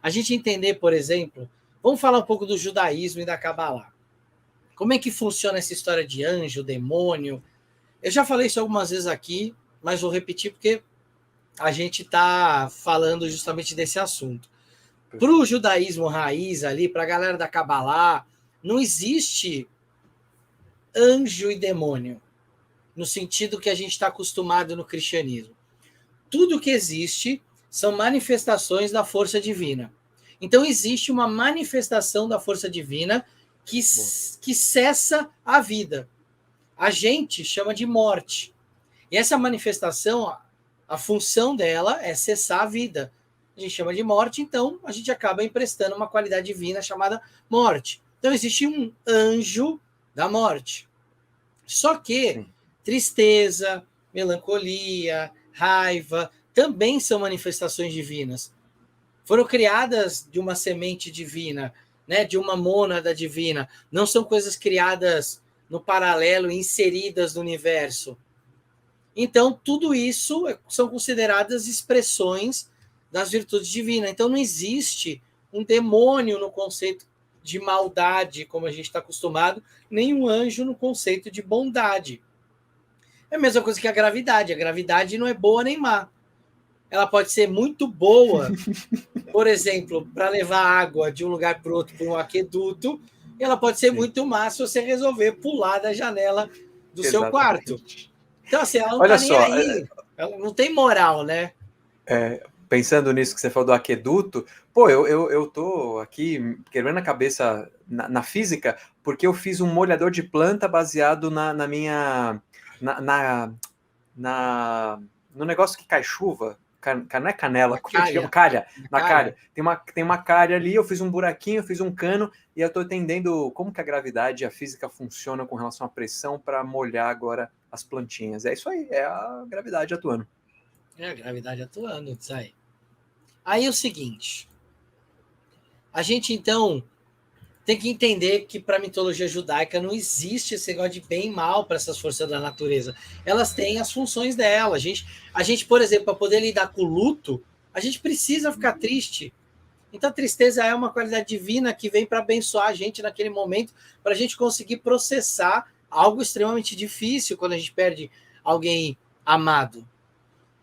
a gente entender, por exemplo, vamos falar um pouco do judaísmo e da Cabalá. Como é que funciona essa história de anjo, demônio? Eu já falei isso algumas vezes aqui, mas vou repetir porque a gente está falando justamente desse assunto. Para o judaísmo raiz ali, para a galera da Cabalá, não existe anjo e demônio, no sentido que a gente está acostumado no cristianismo. Tudo que existe são manifestações da força divina. Então, existe uma manifestação da força divina que cessa a vida. A gente chama de morte. E essa manifestação, a função dela é cessar a vida. A gente chama de morte, então a gente acaba emprestando uma qualidade divina chamada morte. Então, existe um anjo da morte. Só que tristeza, melancolia, raiva também são manifestações divinas. Foram criadas de uma semente divina, né, de uma mônada divina. Não são coisas criadas no paralelo, inseridas no universo. Então, tudo isso são consideradas expressões das virtudes divinas. Então, não existe um demônio no conceito de maldade, como a gente está acostumado, nem um anjo no conceito de bondade. É a mesma coisa que a gravidade. A gravidade não é boa nem má. Ela pode ser muito boa, por exemplo, para levar água de um lugar para o outro por um aqueduto, e ela pode ser muito má se você resolver pular da janela do seu quarto. Então, assim, ela não está nem aí. Ela não tem moral, né? Pensando nisso que você falou do aqueduto, pô, eu tô aqui quebrando a cabeça na física, porque eu fiz um molhador de planta baseado na minha... no negócio que cai chuva, não é canela, como é que chama? Calha. Na calha. Tem uma calha ali, eu fiz um buraquinho, eu fiz um cano, e eu tô entendendo como que a gravidade e a física funcionam com relação à pressão para molhar agora as plantinhas. É isso aí, é a gravidade atuando. É a gravidade atuando, isso aí. Aí é o seguinte, a gente então tem que entender que para a mitologia judaica não existe esse negócio de bem e mal para essas forças da natureza. Elas têm as funções dela. A gente, por exemplo, para poder lidar com o luto, a gente precisa ficar triste. Então, a tristeza é uma qualidade divina que vem para abençoar a gente naquele momento, para a gente conseguir processar algo extremamente difícil quando a gente perde alguém amado.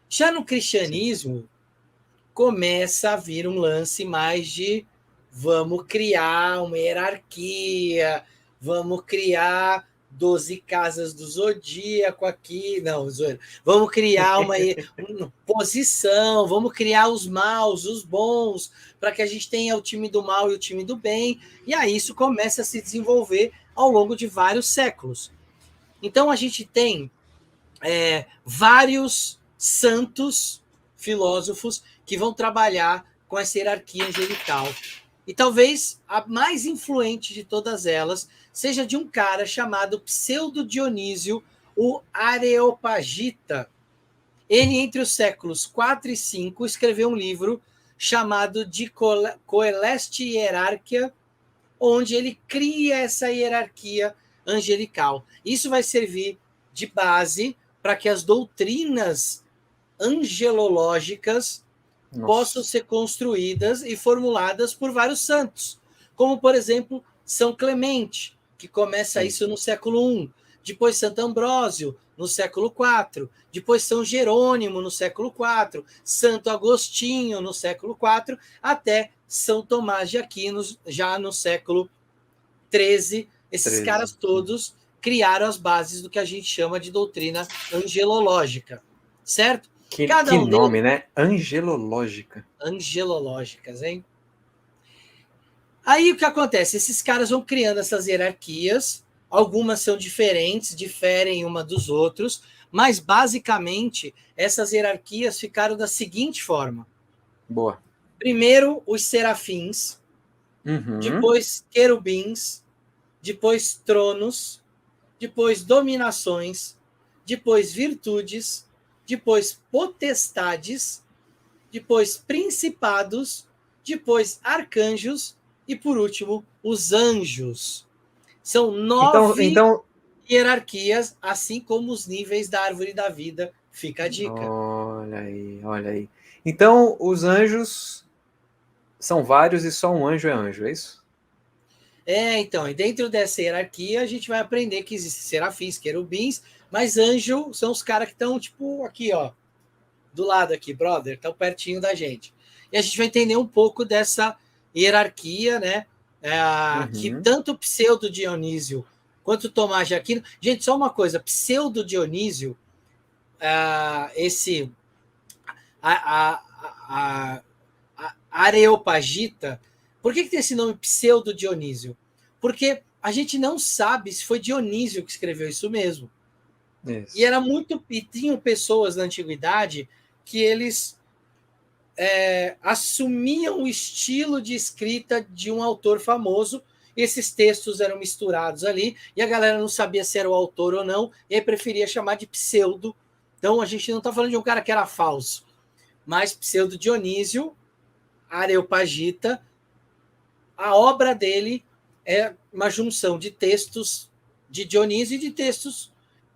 Já no cristianismo, começa a vir um lance mais de vamos criar uma hierarquia, vamos criar 12 casas do zodíaco aqui, não, zoeira. Vamos criar uma posição, vamos criar os maus, os bons, para que a gente tenha o time do mal e o time do bem, e aí isso começa a se desenvolver ao longo de vários séculos. Então a gente tem vários santos filósofos que vão trabalhar com essa hierarquia angelical. E talvez a mais influente de todas elas seja de um cara chamado Pseudo Dionísio, o Areopagita. Ele, entre os séculos 4 e 5, escreveu um livro chamado de Coeleste Hierarquia, onde ele cria essa hierarquia angelical. Isso vai servir de base para que as doutrinas angelológicas possam ser construídas e formuladas por vários santos, como, por exemplo, São Clemente, que começa isso no século I, depois Santo Ambrósio, no século IV, depois São Jerônimo, no século IV, Santo Agostinho, no século IV, até São Tomás de Aquino, já no século XIII. Esses caras todos criaram as bases do que a gente chama de doutrina angelológica, certo? Que nome, né? Angelológica. Angelológicas, hein? Aí o que acontece? Esses caras vão criando essas hierarquias, algumas são diferentes, diferem uma dos outros, mas basicamente essas hierarquias ficaram da seguinte forma. Boa. Primeiro os serafins, depois querubins, depois tronos, depois dominações, depois virtudes, depois potestades, depois principados, depois arcanjos e, por último, os anjos. São 9 hierarquias, assim como os níveis da árvore da vida. Fica a dica. Olha aí, olha aí. Então, os anjos são vários e só um anjo é isso? Então, e dentro dessa hierarquia a gente vai aprender que existem serafins, querubins, mas anjo são os caras que estão, tipo, aqui, ó, do lado aqui, brother, estão pertinho da gente. E a gente vai entender um pouco dessa hierarquia, né? Que tanto Pseudo Dionísio quanto Tomás de Aquino. Gente, só uma coisa: Pseudo Dionísio, esse a Areopagita, por que tem esse nome Pseudo Dionísio? Porque a gente não sabe se foi Dionísio que escreveu isso mesmo. Isso. E era muito. E tinham pessoas na antiguidade que eles assumiam o estilo de escrita de um autor famoso. Esses textos eram misturados ali e a galera não sabia se era o autor ou não, e aí preferia chamar de pseudo. Então a gente não está falando de um cara que era falso, mas Pseudo Dionísio, Areopagita, a obra dele é uma junção de textos de Dionísio e de textos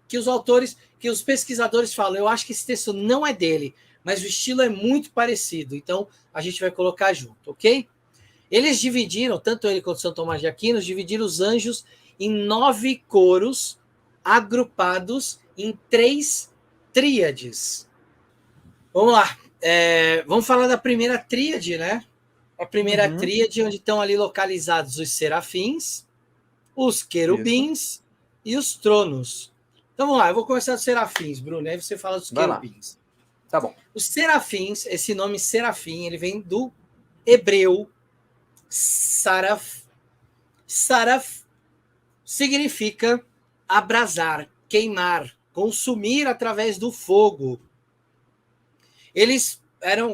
que os autores, que os pesquisadores falam, eu acho que esse texto não é dele, mas o estilo é muito parecido, então a gente vai colocar junto, ok? Eles dividiram, tanto ele quanto São Tomás de Aquino, dividiram os anjos em 9 coros agrupados em 3 tríades. Vamos lá, vamos falar da primeira tríade, né? A primeira tríade, onde estão ali localizados os serafins, os querubins e os tronos. Então vamos lá, eu vou começar dos serafins, Bruno, aí você fala dos querubins. Tá bom. Os serafins, esse nome serafim, ele vem do hebreu saraf. Saraf significa abrasar, queimar, consumir através do fogo. Eles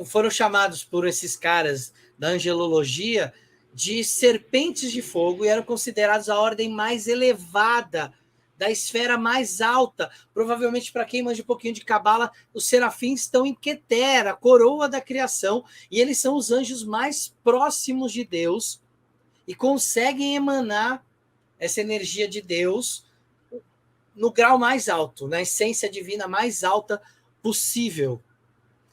foram chamados por esses caras da angelologia de serpentes de fogo e eram considerados a ordem mais elevada, da esfera mais alta. Provavelmente, para quem manja um pouquinho de cabala, os serafins estão em Keter, a coroa da criação, e eles são os anjos mais próximos de Deus e conseguem emanar essa energia de Deus no grau mais alto, na essência divina mais alta possível.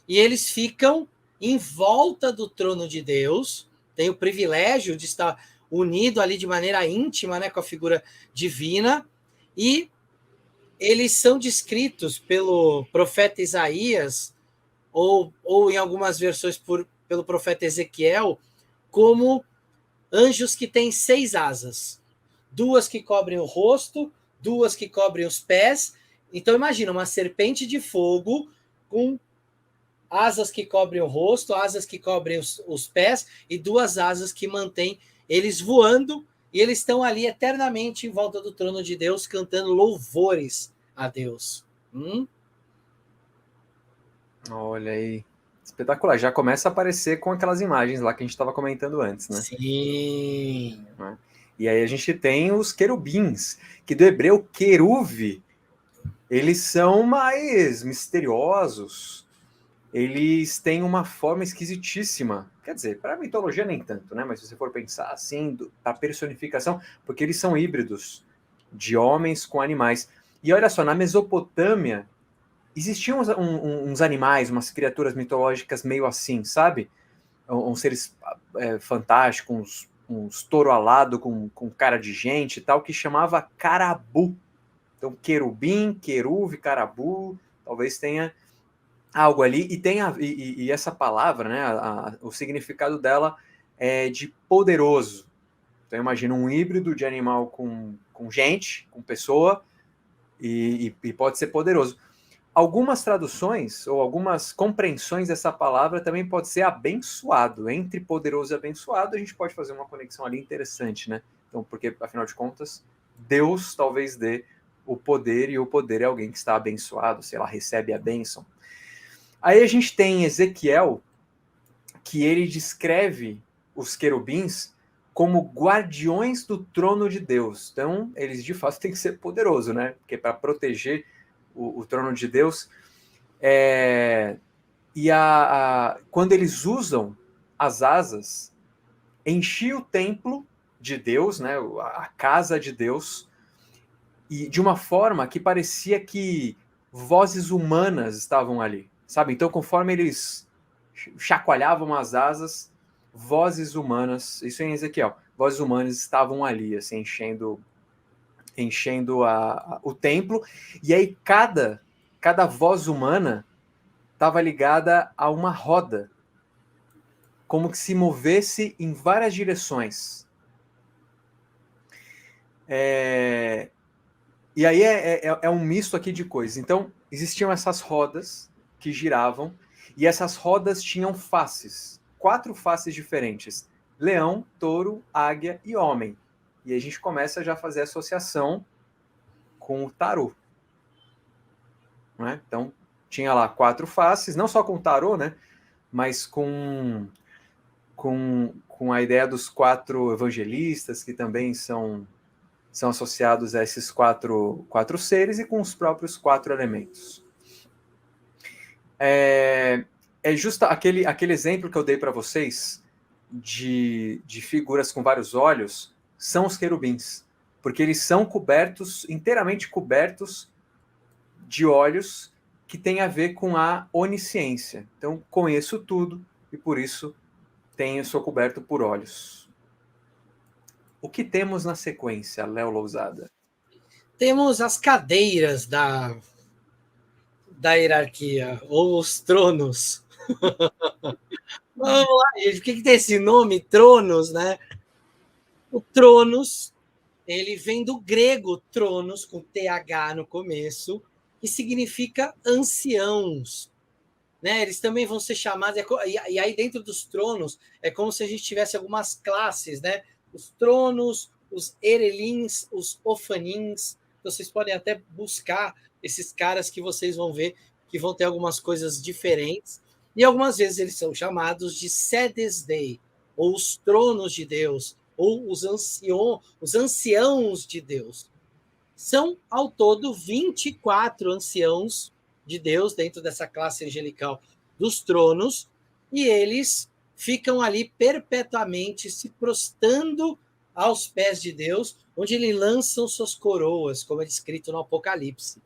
E eles ficam em volta do trono de Deus, têm o privilégio de estar unido ali de maneira íntima, né, com a figura divina, e eles são descritos pelo profeta Isaías, ou em algumas versões pelo profeta Ezequiel, como anjos que têm 6 asas. 2 que cobrem o rosto, 2 que cobrem os pés. Então imagina uma serpente de fogo com asas que cobrem o rosto, asas que cobrem os pés e 2 asas que mantêm eles voando, e eles estão ali eternamente em volta do trono de Deus, cantando louvores a Deus. Olha aí, espetacular. Já começa a aparecer com aquelas imagens lá que a gente estava comentando antes, né? Sim. E aí a gente tem os querubins, que do hebreu queruve, eles são mais misteriosos, eles têm uma forma esquisitíssima. Quer dizer, para a mitologia nem tanto, né? Mas se você for pensar assim, a personificação, porque eles são híbridos de homens com animais. E olha só, na Mesopotâmia, existiam uns animais, umas criaturas mitológicas meio assim, sabe? Uns seres fantásticos, uns touro alado com cara de gente e tal, que chamava carabu. Então, querubim, queruve, carabu, talvez tenha algo ali, e essa palavra, né, o significado dela é de poderoso. Então imagina um híbrido de animal com gente, com pessoa, e pode ser poderoso. Algumas traduções ou algumas compreensões dessa palavra também pode ser abençoado. Entre poderoso e abençoado, a gente pode fazer uma conexão ali interessante, né? Então, porque, afinal de contas, Deus talvez dê o poder, e o poder é alguém que está abençoado, sei lá, recebe a bênção. Aí a gente tem Ezequiel, que ele descreve os querubins como guardiões do trono de Deus. Então, eles de fato têm que ser poderosos, né? Porque para proteger o trono de Deus. Quando eles usam as asas, enchia o templo de Deus, né? A casa de Deus, e de uma forma que parecia que vozes humanas estavam ali, sabe? Então, conforme eles chacoalhavam as asas, vozes humanas, isso em Ezequiel, vozes humanas estavam ali, assim, enchendo o templo, e aí cada voz humana estava ligada a uma roda, como que se movesse em várias direções. E aí é um misto aqui de coisas. Então, existiam essas rodas que giravam, e essas rodas tinham faces, 4 faces diferentes: leão, touro, águia e homem. E aí a gente começa já a fazer associação com o tarô. Né? Então, tinha lá 4 faces, não só com o tarô, né? Mas com a ideia dos 4 evangelistas, que também são associados a esses quatro seres, e com os próprios 4 elementos. É justo aquele exemplo que eu dei para vocês de figuras com vários olhos, são os querubins, porque eles são inteiramente cobertos de olhos, que tem a ver com a onisciência. Então, conheço tudo e por isso sou coberto por olhos. O que temos na sequência, Léo Lousada? Temos as cadeiras da hierarquia, ou os tronos. Vamos lá, gente. Por que tem esse nome, tronos, né? O tronos, ele vem do grego tronos, com TH no começo, que significa anciãos. Né? Eles também vão ser chamados, e aí dentro dos tronos, é como se a gente tivesse algumas classes, né? Os tronos, os erelins, os ofanins. Vocês podem até buscar esses caras que vocês vão ver que vão ter algumas coisas diferentes. E algumas vezes eles são chamados de sedes dei, ou os tronos de Deus, ou os anciãos de Deus. São, ao todo, 24 anciãos de Deus dentro dessa classe angelical dos tronos, e eles ficam ali perpetuamente se prostrando aos pés de Deus, onde eles lançam suas coroas, como é descrito no Apocalipse.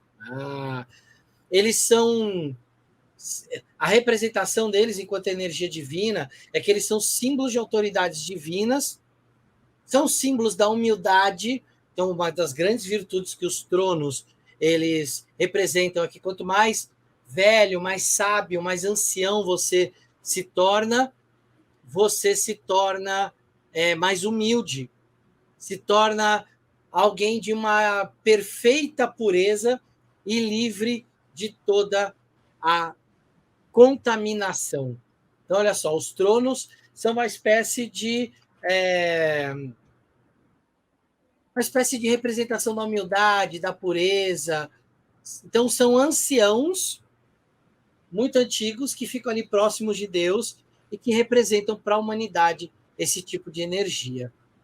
Eles são... A representação deles enquanto energia divina é que eles são símbolos de autoridades divinas, são símbolos da humildade. Então, uma das grandes virtudes que os tronos eles representam aqui, quanto mais velho, mais sábio, mais ancião você se torna mais humilde, se torna alguém de uma perfeita pureza e livre de toda a contaminação. Então, olha só, os tronos são uma espécie de representação da humildade, da pureza. Então, são anciãos muito antigos que ficam ali próximos de Deus e que representam para a humanidade esse tipo de energia.